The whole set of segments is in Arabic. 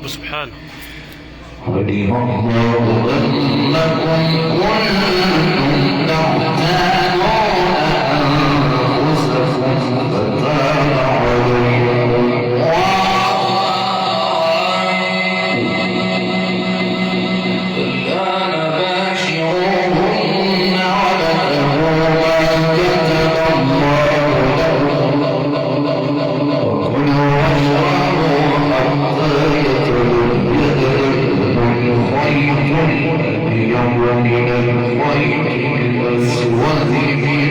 رب سبحانه. علم الله أنكم كنتم تختانون أنفسكم فتاب عليكم الآن باشروهن وابتغوا ما كتب الله لكم وكلوا واشربوا حتى يتبين الخيط الأبيض من الخيط الأسود من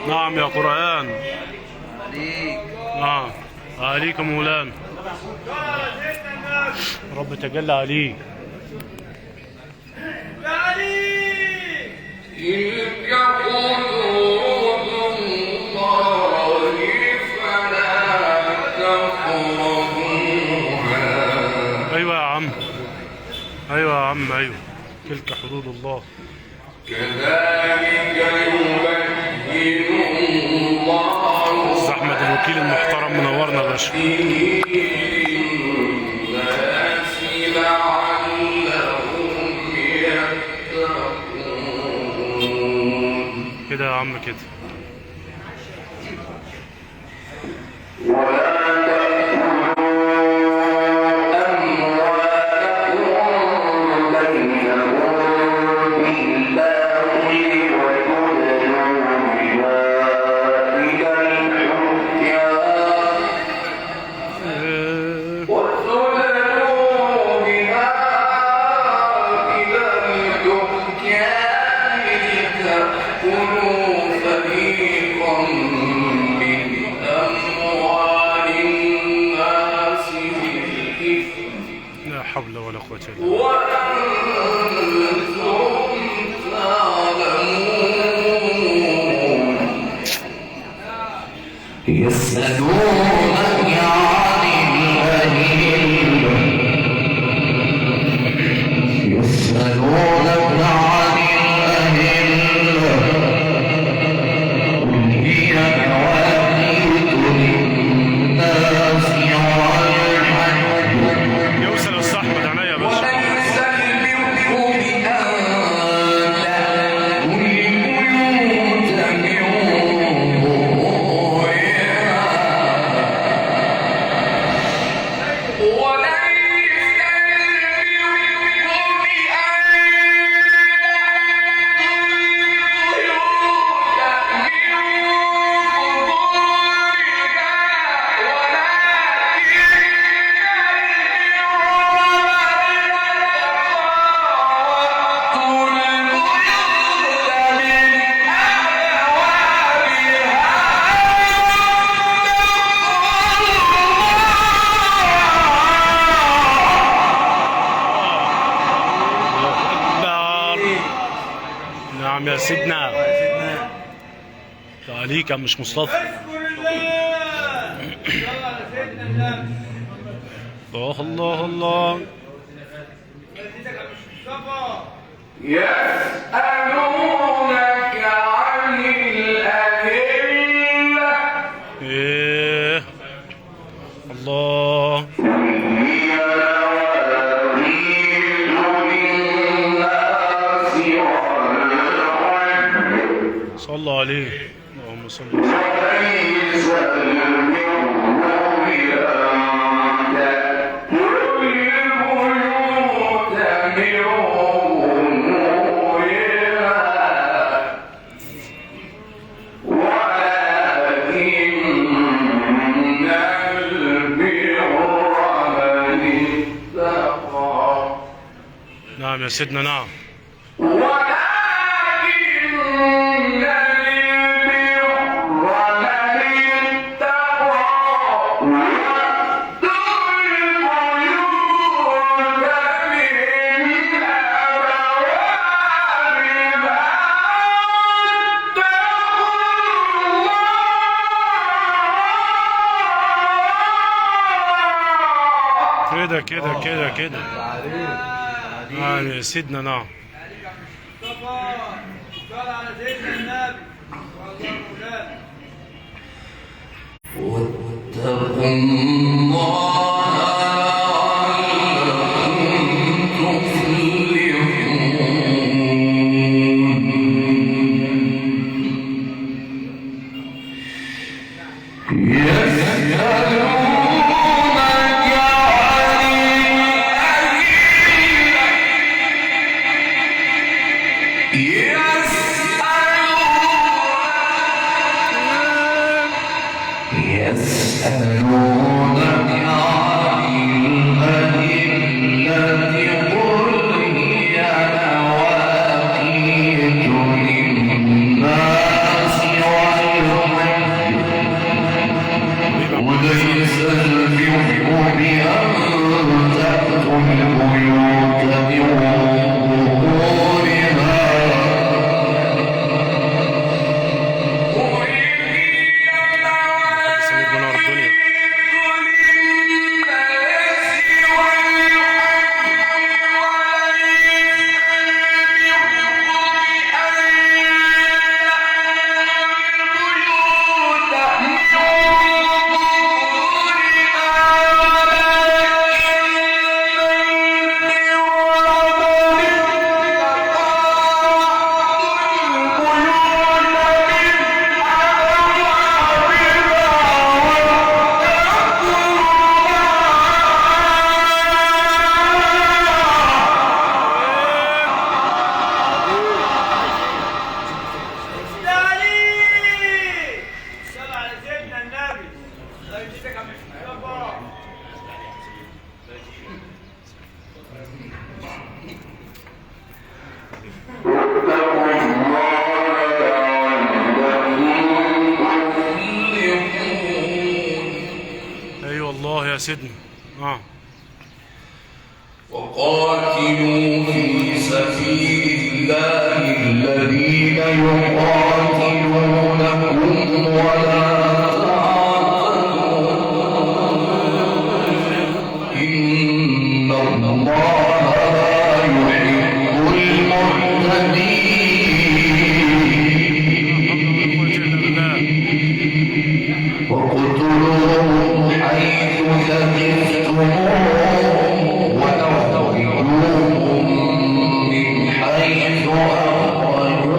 نعم يا قرآن. عليك مولانا، رب تجلى عليك. تلك حدود الله فلا تقربوها. ايوه يا عم، ايوه يا عم، ايوه، تلك حدود الله. كذلك يبين الله احمد الوكيل المحترم منورنا يا باشا. للناس لعلهم يتقون. كده يا عم كده. لا حول ولا قوة إلا بالله. وأنتم تعلمون. يسألونك عن الأهلة، يسألونك عن الأهلة قل هي مواقيت للناس والحج. يوصل أستاذ أحمد عينيا يا باشا. وليس البر بأن تأتوا البيوت من نعم يا سيدنا. عليك يا مش مصطفى. الله الله الله. يسألونك عن الأهلة. ايه الله. صلى عليه اللهم صل وسلم. وليس البر بأن تأتوا البيوت من ظهورها ولكن البر من اتقى. نعم يا سيدنا. نعم. ولكن كده كده كده كده. يعني سيدنا نعم. صل على سيدنا النبي. واتقوا الله لعلكم تفلحون. يسألونك عن الأهلة قل هي مواقيت للناس والحج وليس البر بأن تأتوا البيوت من ظهورها ايوه الله يا سيدنا. وقاتلوا في سبيل الله الذين يقاتلونكم ولا تعتدوا إن الله لا يحب المعتدين. وقتلوهم حيث ثقفتموهم وأخرجوهم من حيث أخرجوكم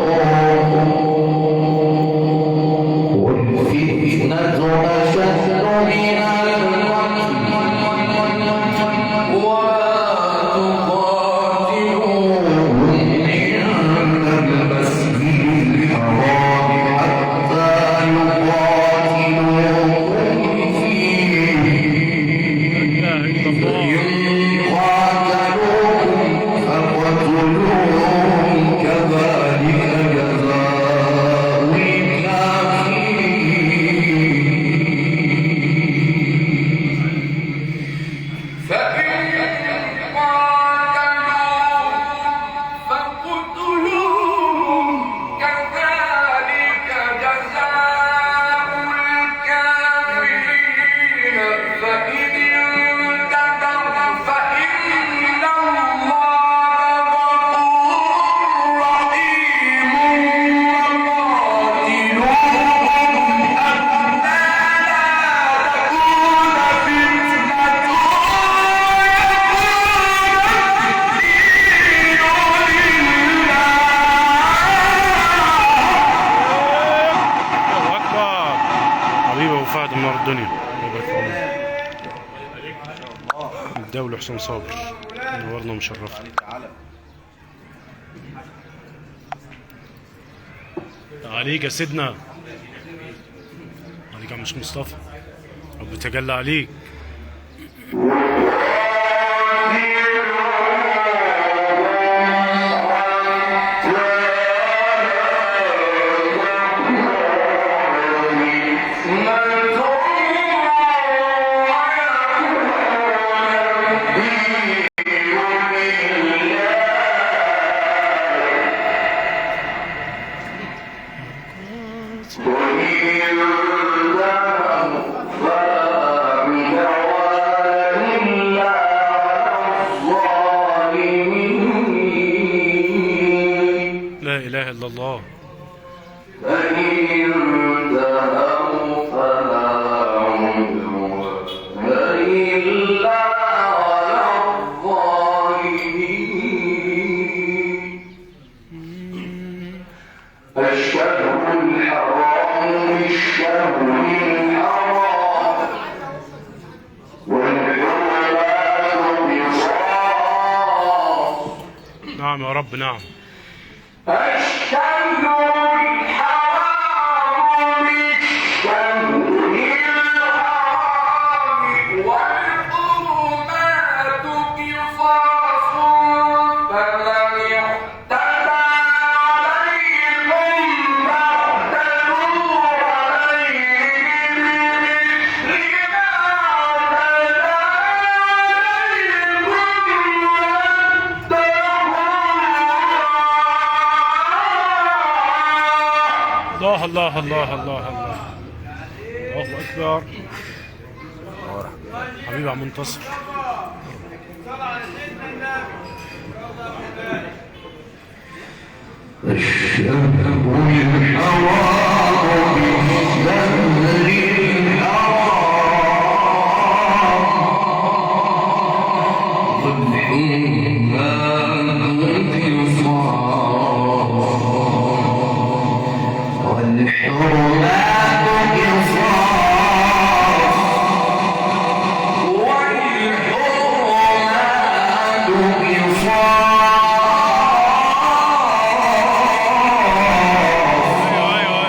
والفتنة أشد من القتل ولا تقاتلوهم عند المسجد الحرام حتى يقاتلوكم فيه الدولة حسين صابر نورنا ومشرفنا. عليك يا سيدنا، عليك يا مش مصطفى، رب تجلى عليك. وإن إلا الله. فإن انتهوا فلا عدوان إلا على الظالمين. الشهر الحرام بالشهر الحرام والحرمات قصاص. نعم يا رب، نعم. الشهر الحرام بالشهر الحرام والحرمات قصاص. فمن اعتدى عليكم فاعتدوا عليه بمثل ما اعتدى عليكم. الله الله الله الله الله. الله أكبر. حبيبي عم منتصر. صلى على سيدنا النبي. الشهر الحرام بالشهر الحرام والحرمات قصاص. والحرمات قصاص. والحرمات قصاص. أيوه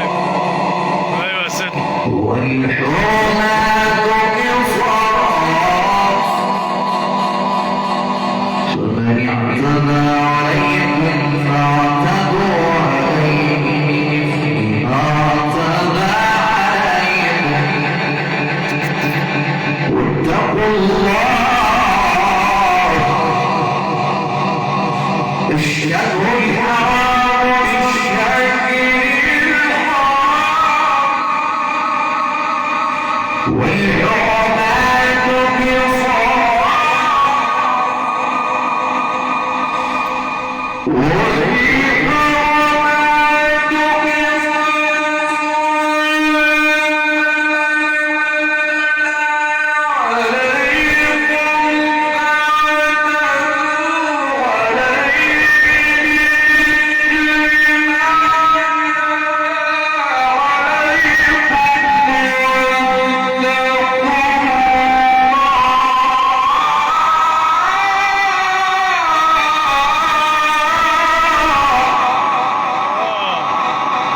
يا سيدنا. والحرمات قصاص. فمن اعتدى عليكم فاعتدوا عليه بمثل ما اعتدى عليكم. واتقوا الله. الشهر الحرام بالشهر الحرام والحرمات قصاص. والحرمات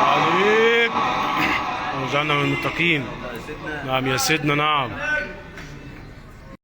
عليك. وجعلنا من المتقين. نعم يا سيدنا، نعم.